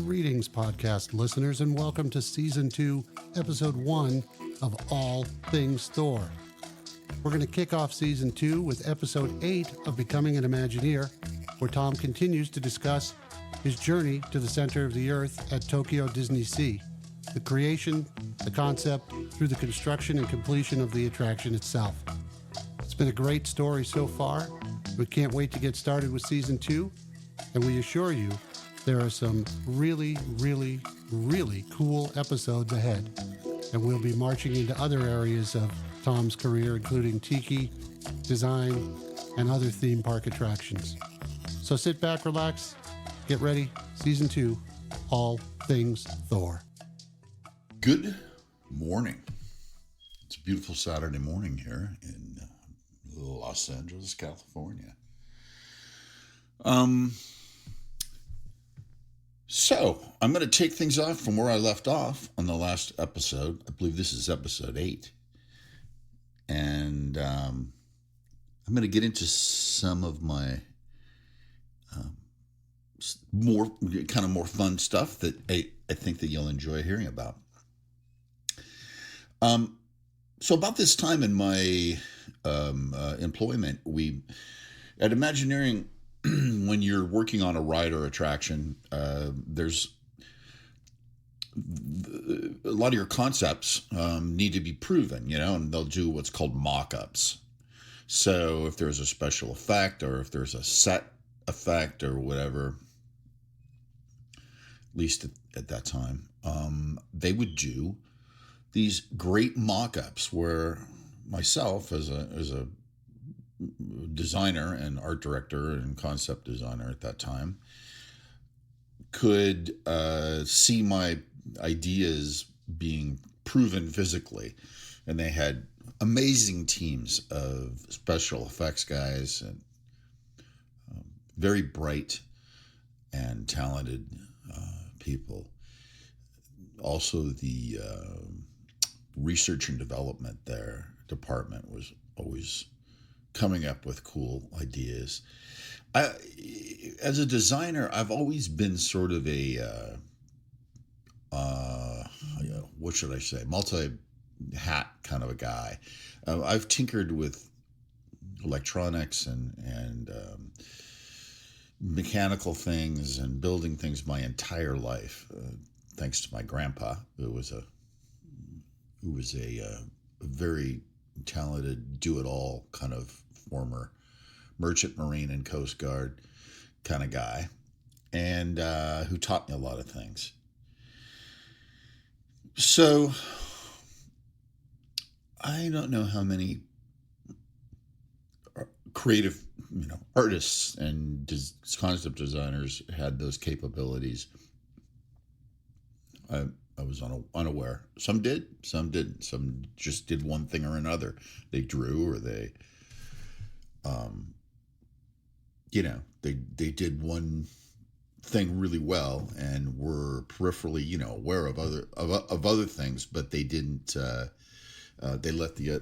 Greetings, podcast listeners, and welcome to Season 2, Episode 1 of All Things Thor. We're going to kick off Season 2 with Episode 8 of Becoming an Imagineer, where Tom continues to discuss his journey to the center of the Earth at Tokyo Disney Sea, the creation, the concept, through the construction and completion of the attraction itself. It's been a great story so far. We can't wait to get started with Season 2, and we assure you there are some really cool episodes ahead, and we'll be marching into other areas of Tom's career, including tiki, design, and other theme park attractions. So sit back, relax, get ready. Season 2, All Things Thor. Good morning. It's a beautiful Saturday morning here in Los Angeles, California. So I'm going to take things off from where I left off on the last episode. I believe this is episode 8. And I'm going to get into some of my more fun stuff that I think that you'll enjoy hearing about. So about this time in my employment, at Imagineering, when you're working on a ride or attraction, there's a lot of your concepts need to be proven, and they'll do what's called mock-ups. So if there's a special effect or if there's a set effect or whatever, at least at that time, they would do these great mock-ups where myself as a designer and art director and concept designer at that time could see my ideas being proven physically. And they had amazing teams of special effects guys and very bright and talented people. Also, the research and development department was always coming up with cool ideas. As a designer, I've always been sort of a, what should I say, multi-hat kind of a guy. I've tinkered with electronics and mechanical things and building things my entire life, thanks to my grandpa, who was a very talented, do-it-all kind of former merchant marine and Coast Guard kind of guy, and who taught me a lot of things. So I don't know how many creative, artists and concept designers had those capabilities. I was unaware. Some did, some didn't. Some just did one thing or another. They drew, or they, they did one thing really well and were peripherally, aware of other things, but they didn't. They let the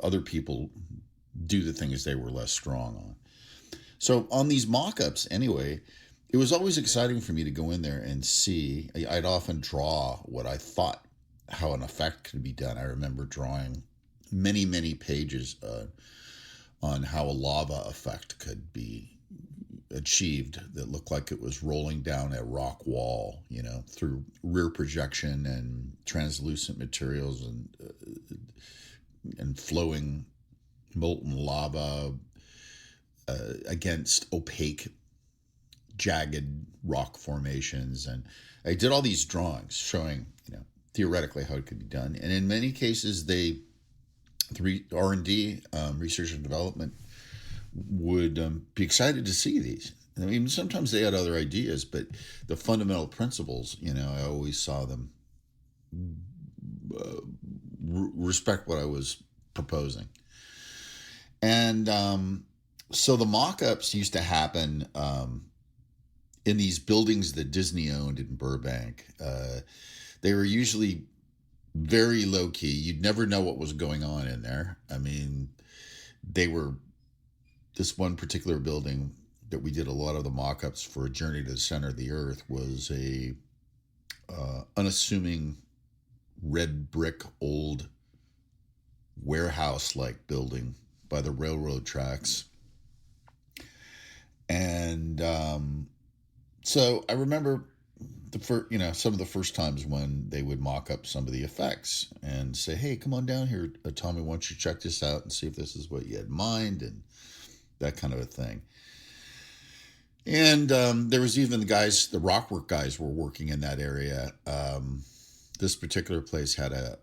other people do the things they were less strong on. So on these mock-ups, anyway, it was always exciting for me to go in there and see. I'd often draw what I thought how an effect could be done. I remember drawing many pages on how a lava effect could be achieved that looked like it was rolling down a rock wall, through rear projection and translucent materials and flowing molten lava against opaque, jagged rock formations. And I did all these drawings showing, theoretically how it could be done. And in many cases, the R&D, research and development, would be excited to see these. I mean, sometimes they had other ideas, but the fundamental principles, I always saw them respect what I was proposing. And so the mock-ups used to happen in these buildings that Disney owned in Burbank. They were usually very low-key. You'd never know what was going on in there. I mean, this one particular building that we did a lot of the mock-ups for A Journey to the Center of the Earth was a unassuming red brick old warehouse-like building by the railroad tracks. And so I remember some of the first times when they would mock up some of the effects and say, "Hey, come on down here, Tommy, why don't you check this out and see if this is what you had in mind," and that kind of a thing. And there was even the rockwork guys were working in that area. This particular place had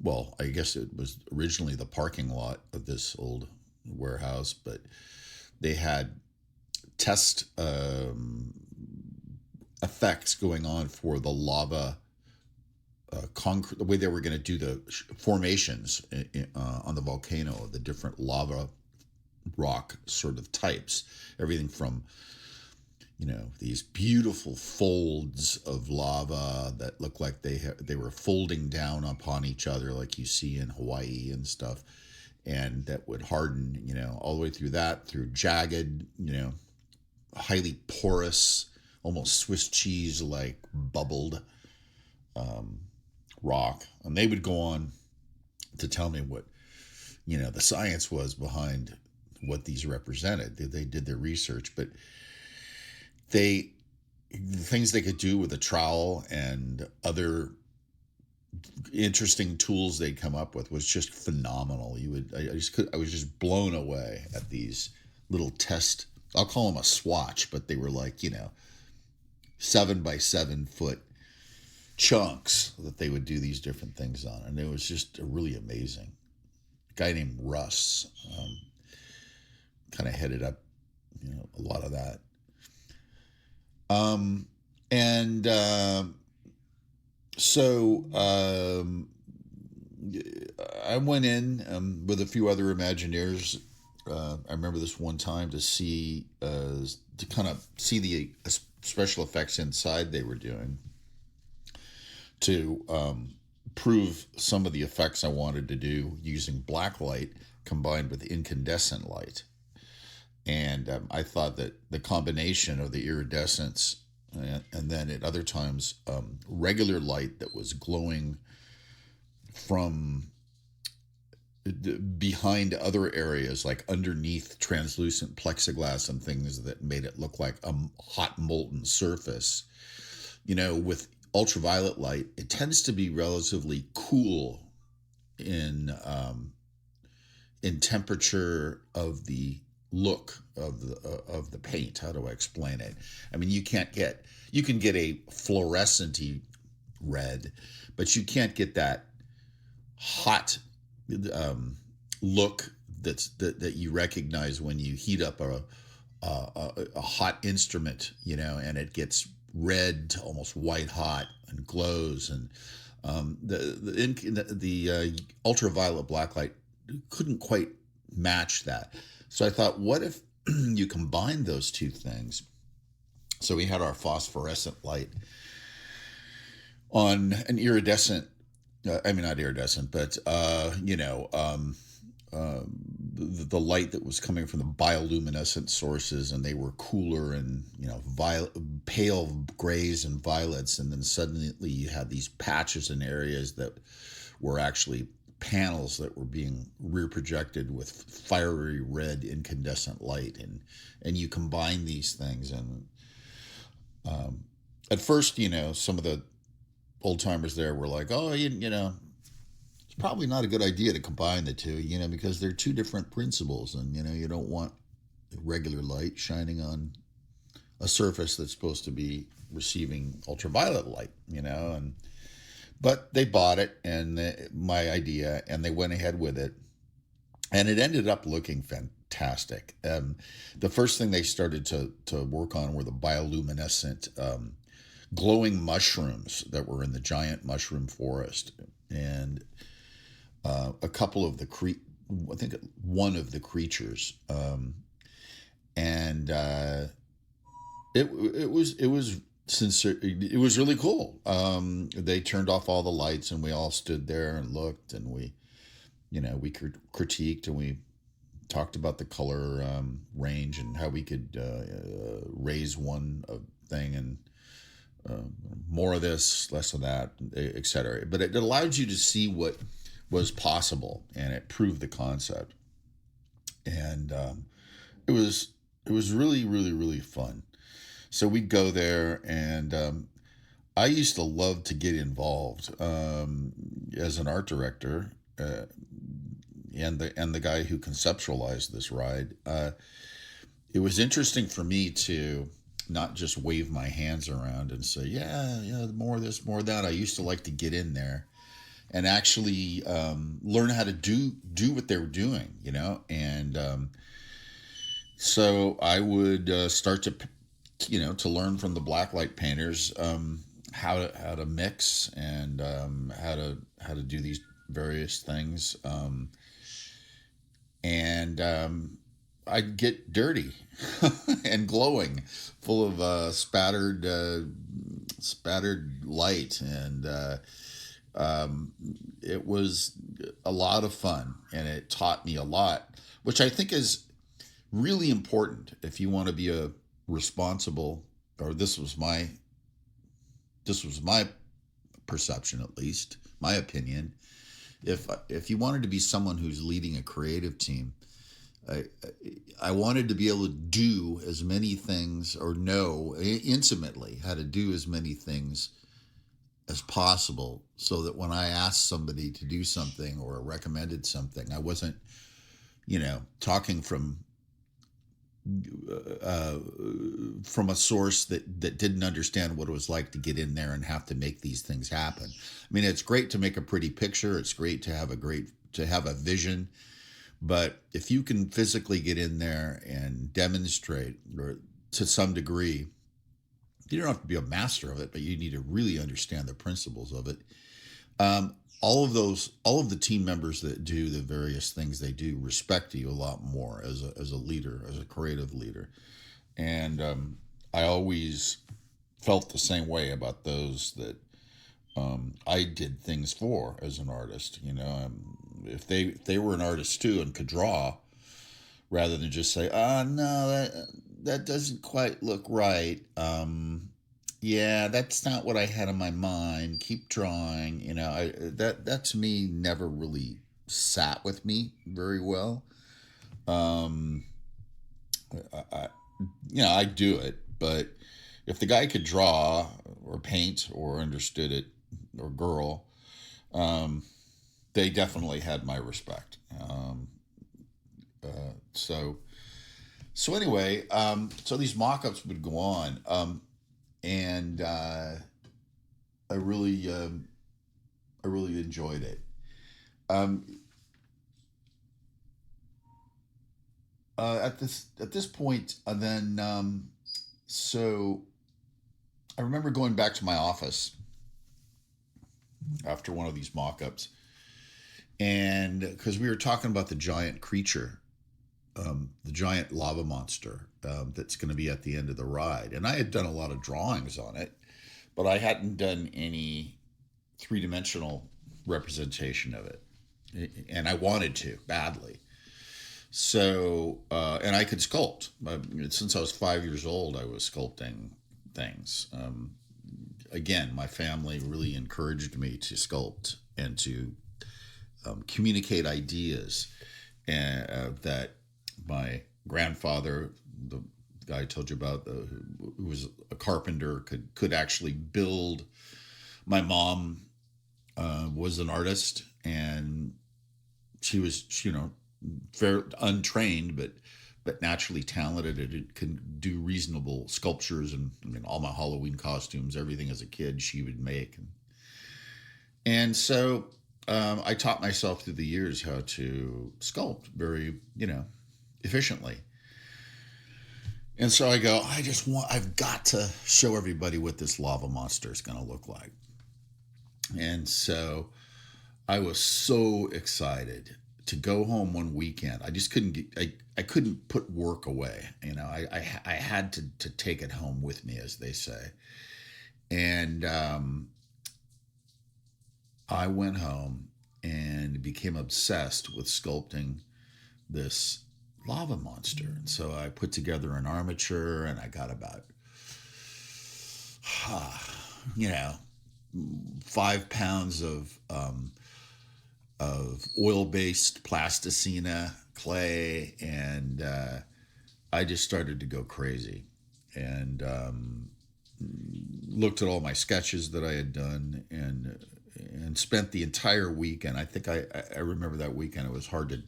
well, I guess it was originally the parking lot of this old warehouse, but they had test effects going on for the lava concrete, the way they were going to do the formations on the volcano, the different lava rock sort of types, everything from these beautiful folds of lava that look like they were folding down upon each other, like you see in Hawaii and stuff, and that would harden, all the way through jagged, highly porous, almost Swiss cheese like bubbled rock. And they would go on to tell me what the science was behind what these represented. They did their research, but the things they could do with a trowel and other interesting tools they'd come up with was just phenomenal. I was just blown away at these little test, I'll call them a swatch, but they were like 7 by 7 foot chunks that they would do these different things on, and it was just really amazing. A guy named Russ kind of headed up a lot of that. So I went in with a few other Imagineers. I remember this one time to kind of see the special effects inside they were doing, to prove some of the effects I wanted to do using black light combined with incandescent light. And I thought that the combination of the iridescence and then at other times regular light that was glowing from behind other areas, like underneath translucent plexiglass and things that made it look like a hot molten surface. With ultraviolet light, it tends to be relatively cool in temperature of the look of the paint. How do I explain it? I mean, you can get a fluorescent-y red, but you can't get that hot look that you recognize when you heat up a hot instrument, and it gets red to almost white hot and glows, and the ultraviolet blacklight couldn't quite match that. So I thought, what if you combine those two things? So we had our phosphorescent light on an iridescent, not iridescent, but the light that was coming from the bioluminescent sources, and they were cooler and pale grays and violets, and then suddenly you had these patches and areas that were actually panels that were being rear projected with fiery red incandescent light, and you combine these things, and at first some of the old timers there were like, oh, it's probably not a good idea to combine the two, because they're two different principles, and you don't want regular light shining on a surface that's supposed to be receiving ultraviolet light, but they bought it and my idea, and they went ahead with it, and it ended up looking fantastic. The first thing they started to work on were the bioluminescent glowing mushrooms that were in the giant mushroom forest, and a couple of I think one of the creatures, and it was sincere. It was really cool. They turned off all the lights, and we all stood there and looked, and we critiqued, and we talked about the color range and how we could raise one thing and more of this, less of that, etc. But it allowed you to see what was possible, and it proved the concept. And it was really, really, really fun. So we'd go there, and I used to love to get involved as an art director, and the guy who conceptualized this ride. It was interesting for me to not just wave my hands around and say, yeah, more of this, more of that. I used to like to get in there and actually learn how to do what they were doing, and so I would start to to learn from the blacklight painters how to mix and how to do these various things, and I'd get dirty and glowing, full of spattered light, and it was a lot of fun, and it taught me a lot, which I think is really important if you want to be a responsible, or this was my perception, at least my opinion. If you wanted to be someone who's leading a creative team, I wanted to be able to do as many things, or know intimately how to do as many things as possible, so that when I asked somebody to do something or recommended something, I wasn't, talking from a source that didn't understand what it was like to get in there and have to make these things happen. I mean, it's great to make a pretty picture. It's great to have a vision. But if you can physically get in there and demonstrate, or to some degree, you don't have to be a master of it, but you need to really understand the principles of it. All of the team members that do the various things they do respect you a lot more as a leader, as a creative leader. And I always felt the same way about those that I did things for as an artist. If they were an artist too and could draw, rather than just say, no, that doesn't quite look right. Yeah, that's not what I had in my mind. Keep drawing. That to me never really sat with me very well. I do it, but if the guy could draw or paint or understood it, or girl, they definitely had my respect. So anyway, so these mock-ups would go on. And I really enjoyed it. At this point, and then so I remember going back to my office after one of these mock-ups, and because we were talking about the giant creature, the giant lava monster that's going to be at the end of the ride. And I had done a lot of drawings on it, but I hadn't done any three-dimensional representation of it. And I wanted to badly. So, and I could sculpt. Since I was 5 years old, I was sculpting things. Again, my family really encouraged me to sculpt and to communicate ideas, and that my grandfather, the guy I told you about, who was a carpenter, could actually build. My mom was an artist, and she was, very untrained, but naturally talented, and can do reasonable sculptures. And all my Halloween costumes, everything as a kid, she would make. And so I taught myself through the years how to sculpt very, efficiently. And so I go, I've got to show everybody what this lava monster is going to look like. And so I was so excited to go home one weekend. I just couldn't I couldn't put work away. I had to take it home with me, as they say. And I went home and became obsessed with sculpting this lava monster. And so I put together an armature, and I got about, you know, 5 pounds of oil-based plasticina clay, and I just started to go crazy, and looked at all my sketches that I had done, and spent the entire weekend. I think I remember that weekend. It was hard to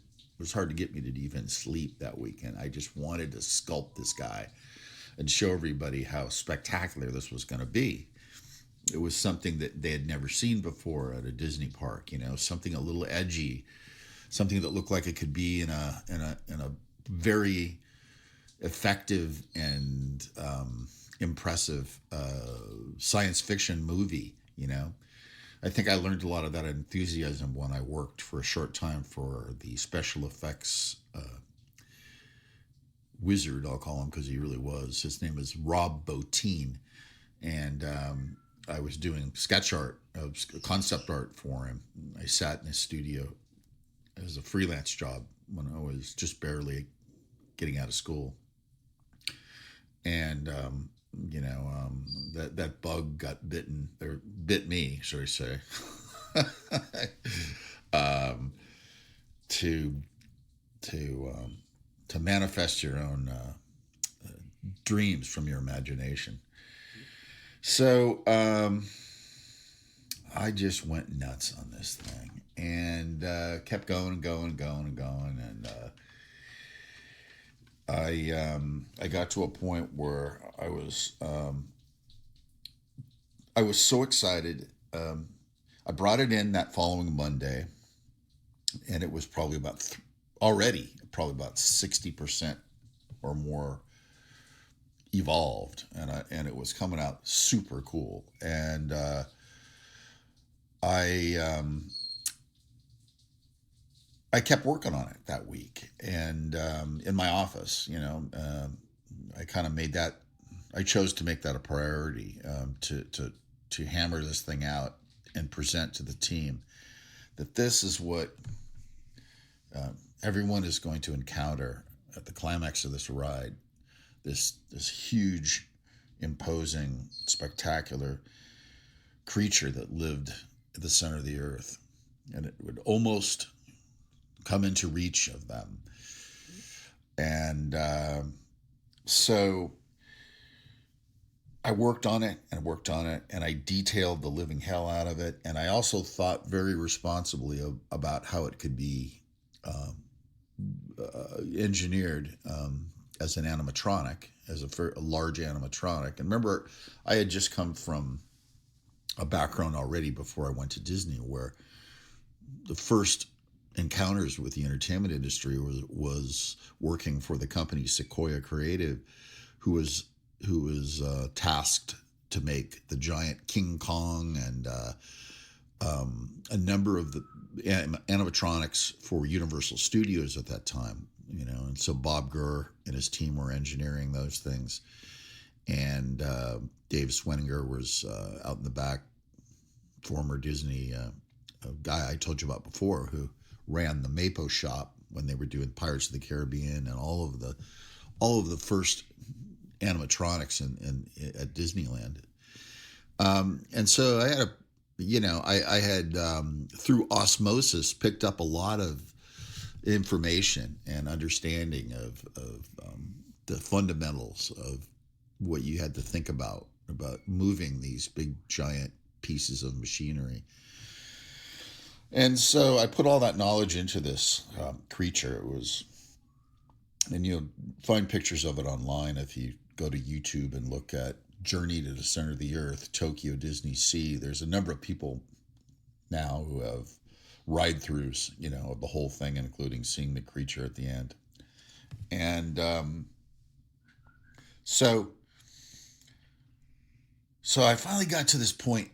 get me to even sleep that weekend. I just wanted to sculpt this guy and show everybody how spectacular this was going to be. It was something that they had never seen before at a Disney park. Something a little edgy, something that looked like it could be in a very effective and impressive science fiction movie. I think I learned a lot of that enthusiasm when I worked for a short time for the special effects wizard, I'll call him, because he really was. His name is Rob Bottin, and I was doing sketch art, concept art for him. I sat in his studio as a freelance job when I was just barely getting out of school, and that bug got bitten, or bit me, should I say, to to manifest your own dreams from your imagination. So I just went nuts on this thing, and kept going and going and going and going, and I got to a point where I was so excited. I brought it in that following Monday, and it was probably probably about 60% or more evolved, and it was coming out super cool. And I kept working on it that week, and in my office, I kind of made that. I chose to make that a priority, to hammer this thing out and present to the team that this is what everyone is going to encounter at the climax of this ride. This huge, imposing, spectacular creature that lived at the center of the earth, and it would almost come into reach of them. And so I worked on it and worked on it, and I detailed the living hell out of it. And I also thought very responsibly about how it could be engineered as an animatronic, as a large animatronic. And remember, I had just come from a background already before I went to Disney, where the first encounters with the entertainment industry was working for the company Sequoia Creative, who was tasked to make the giant King Kong and a number of the animatronics for Universal Studios at that time. And so Bob Gurr and his team were engineering those things, and Dave Sweninger was out in the back, former Disney guy I told you about before, who ran the Mapo shop when they were doing Pirates of the Caribbean and all of the first animatronics at Disneyland. And so I had through osmosis picked up a lot of information and understanding of the fundamentals of what you had to think about moving these big giant pieces of machinery. And so I put all that knowledge into this creature. And you'll find pictures of it online if you go to YouTube and look at Journey to the Center of the Earth, Tokyo Disney Sea. There's a number of people now who have ride-throughs, of the whole thing, including seeing the creature at the end. And so I finally got to this point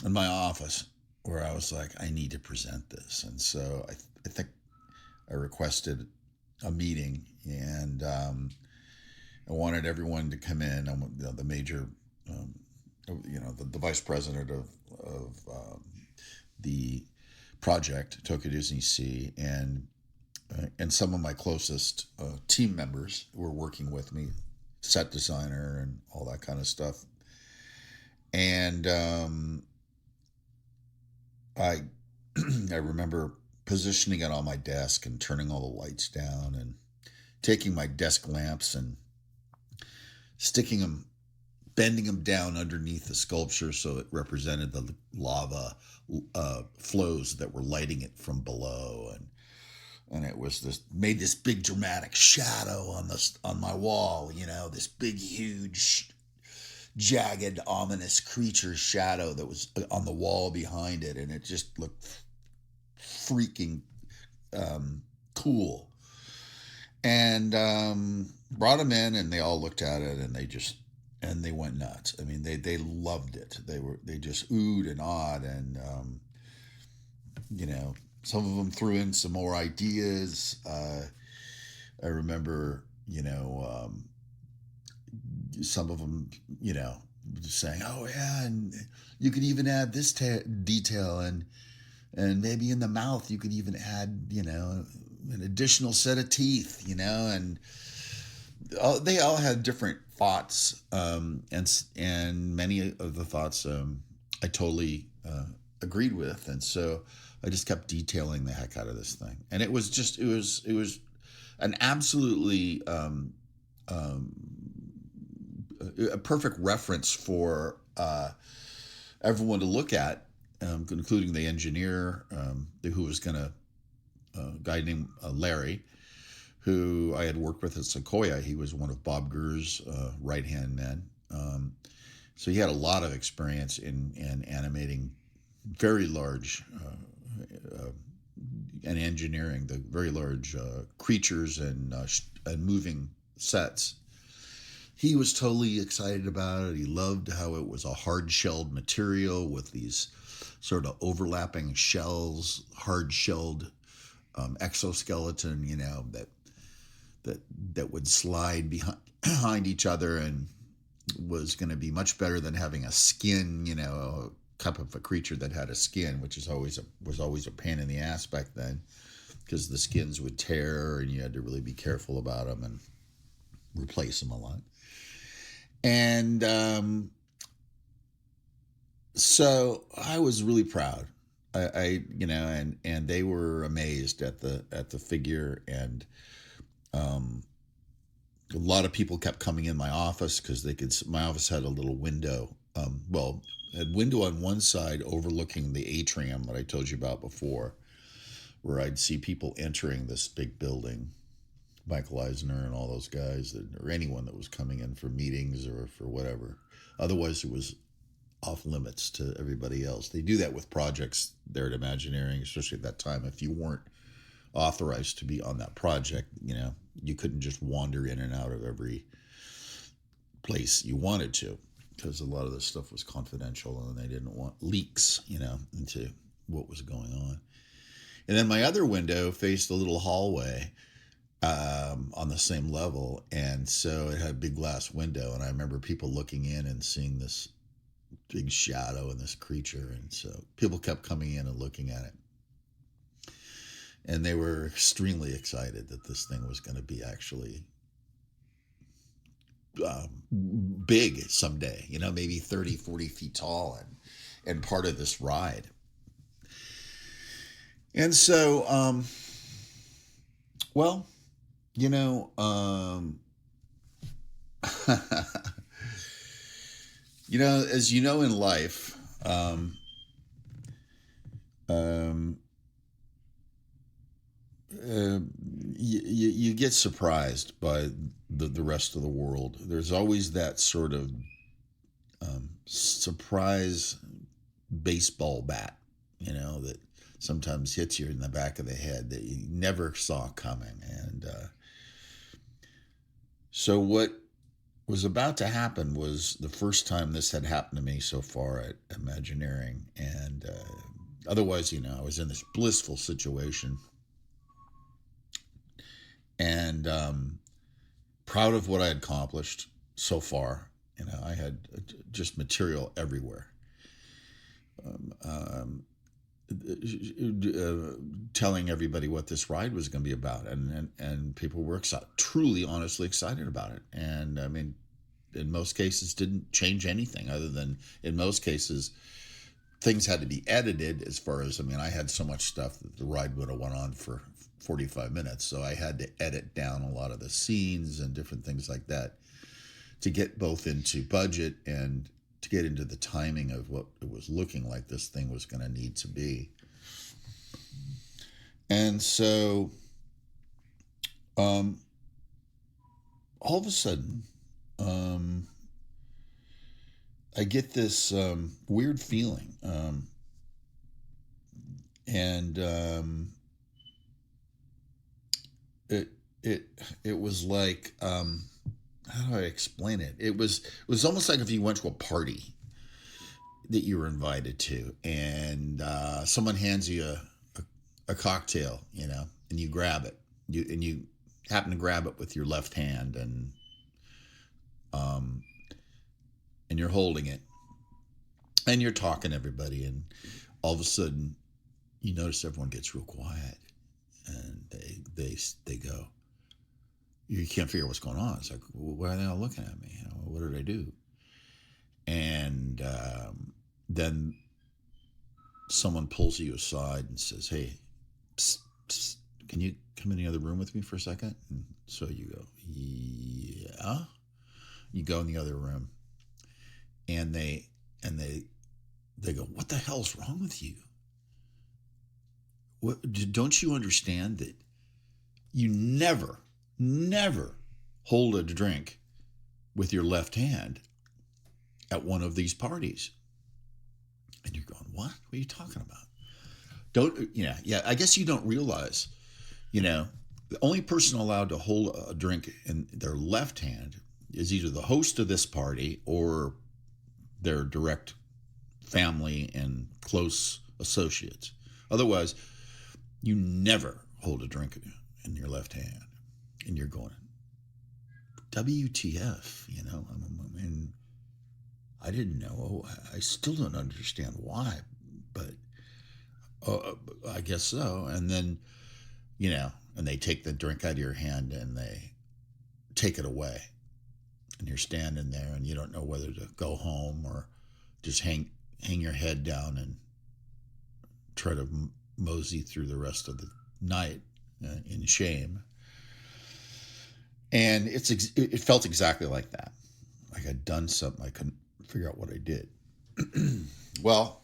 in my office where I was like, I need to present this. And so I think I requested a meeting, and I wanted everyone to come in. The major, the vice president of the project, Tokyo Disney Sea, and and some of my closest team members who were working with me, set designer and all that kind of stuff. And I I remember positioning it on my desk and turning all the lights down and taking my desk lamps and sticking them, bending them down underneath the sculpture so it represented the lava flows that were lighting it from below, and it was this, made this big dramatic shadow on my wall, this big huge jagged ominous creature shadow that was on the wall behind it, and it just looked freaking cool. And brought them in, and they all looked at it, and they went nuts. I mean, they loved it. They just oohed and awed, and some of them threw in some more ideas. I remember, some of them, saying, "Oh yeah, and you could even add this detail, and maybe in the mouth you could even add, an additional set of teeth, and." They all had different thoughts, and many of the thoughts I totally agreed with, and so I just kept detailing the heck out of this thing, and it was an absolutely a perfect reference for everyone to look at, including the engineer who was a guy named Larry, who I had worked with at Sequoia. He was one of Bob Gurr's right-hand men. So he had a lot of experience in animating very large and engineering the very large creatures and moving sets. He was totally excited about it. He loved how it was a hard-shelled material with these sort of overlapping shells, hard-shelled exoskeleton, that would slide behind each other, and was going to be much better than having a skin, a cup of a creature that had a skin, which was always a pain in the ass back then, because the skins would tear and you had to really be careful about them and replace them a lot. And so I was really proud. And they were amazed at the figure, and a lot of people kept coming in my office because my office had a little window. Had window on one side overlooking the atrium that I told you about before, where I'd see people entering this big building, Michael Eisner and all those guys, or anyone that was coming in for meetings or for whatever. Otherwise, it was off limits to everybody else. They do that with projects there at Imagineering, especially at that time. If you weren't authorized to be on that project, you couldn't just wander in and out of every place you wanted to, because a lot of this stuff was confidential and they didn't want leaks, into what was going on. And then my other window faced a little hallway on the same level, and so it had a big glass window, and I remember people looking in and seeing this big shadow and this creature, and so people kept coming in and looking at it. And they were extremely excited that this thing was going to be actually big someday, maybe 30, 40 feet tall and part of this ride. And so, as you know in life, you get surprised by the rest of the world. There's always that sort of surprise baseball bat, that sometimes hits you in the back of the head that you never saw coming. And so what was about to happen was the first time this had happened to me so far at Imagineering. And otherwise, I was in this blissful situation. And proud of what I had accomplished so far. I had just material everywhere. telling everybody what this ride was going to be about, and people were truly, honestly excited about it. And I mean, in most cases, didn't change anything other than in most cases things had to be edited. As far as, I mean, I had so much stuff that the ride would have went on for 45 minutes, so I had to edit down a lot of the scenes and different things like that to get both into budget and to get into the timing of what it was looking like this thing was going to need to be. And so all of a sudden, I get this weird feeling. And it was like, how do I explain it? It was almost like if you went to a party that you were invited to, and someone hands you a cocktail, and you grab it. You happen to grab it with your left hand, and you're holding it, and you're talking to everybody, and all of a sudden, you notice everyone gets real quiet, and they go. You can't figure out what's going on. It's like, why are they all looking at me? What did I do? And then someone pulls you aside and says, "Hey, psst, psst, can you come in the other room with me for a second?" And so you go, "Yeah." You go in the other room, and they go, "What the hell's wrong with you? Don't you understand that you never hold a drink with your left hand at one of these parties?" And you're going, "What? What are you talking about?" Yeah, I guess you don't realize, the only person allowed to hold a drink in their left hand is either the host of this party or their direct family and close associates. Otherwise, you never hold a drink in your left hand. And you're going, WTF, I mean, I didn't know. I still don't understand why, but I guess so. And then, and they take the drink out of your hand and they take it away. And you're standing there and you don't know whether to go home or just hang your head down and try to mosey through the rest of the night in shame. And it felt exactly like that. Like I'd done something. I couldn't figure out what I did. Well,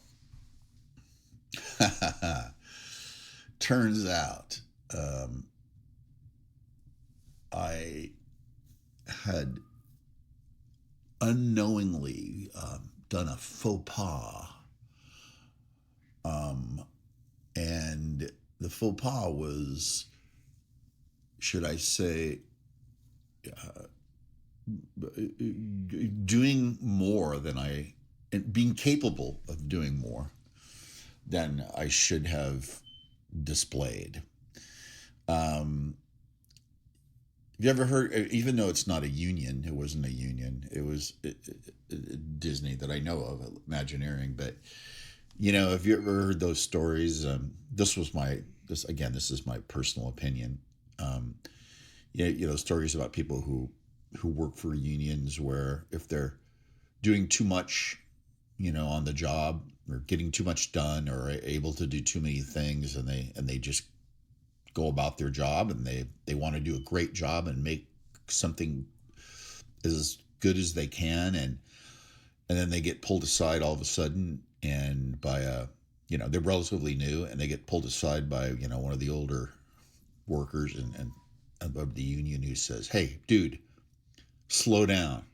turns out I had unknowingly done a faux pas. And the faux pas was, should I say, doing more than being capable of doing more than I should have displayed. Have you ever heard, even though it's not a union, it wasn't a union, it was Disney that I know of, Imagineering, but, have you ever heard those stories? This is my personal opinion. Stories about people who work for unions where if they're doing too much, on the job or getting too much done or able to do too many things, and they just go about their job and they want to do a great job and make something as good as they can, and then they get pulled aside all of a sudden, and by they're relatively new, and they get pulled aside by one of the older workers and of the union who says, "Hey, dude, slow down.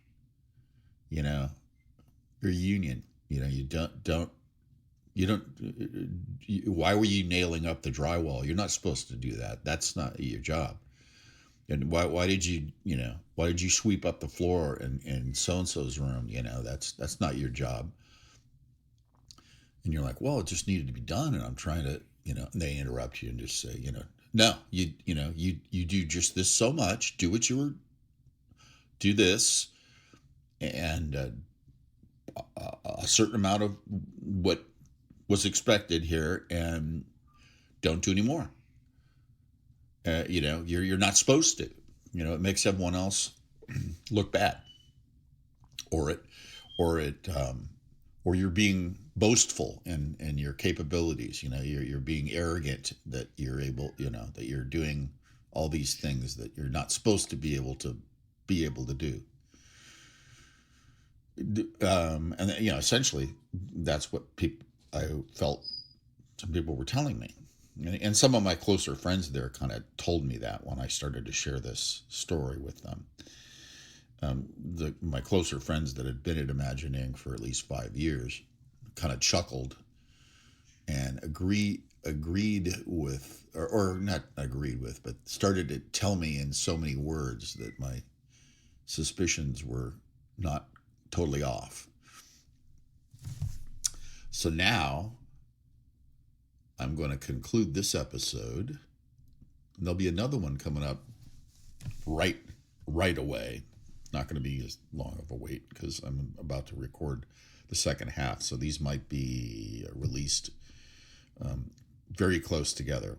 You're a union. You don't. Why were you nailing up the drywall? You're not supposed to do that. That's not your job. And why did you sweep up the floor in so and so's room? That's not your job." And you're like, "Well, it just needed to be done, and I'm trying to," and they interrupt you and just say, "No, you do just this so much. Do this, and a certain amount of what was expected here, and don't do anymore. You're not supposed to. It makes everyone else look bad, or it, or you're being boastful in your capabilities. You're being arrogant that you're able, that you're doing all these things that you're not supposed to be able to do. And essentially, that's what I felt some people were telling me. And some of my closer friends there kind of told me that when I started to share this story with them. My closer friends that had been at Imagineering for at least 5 years kind of chuckled and agreed with, or not agreed with, but started to tell me in so many words that my suspicions were not totally off. So now I'm going to conclude this episode. And there'll be another one coming up right away. Not going to be as long of a wait because I'm about to record the second half. So these might be released very close together.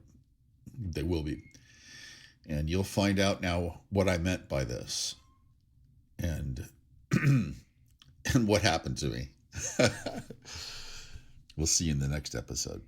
They will be. And you'll find out now what I meant by this. And and what happened to me. We'll see you in the next episode.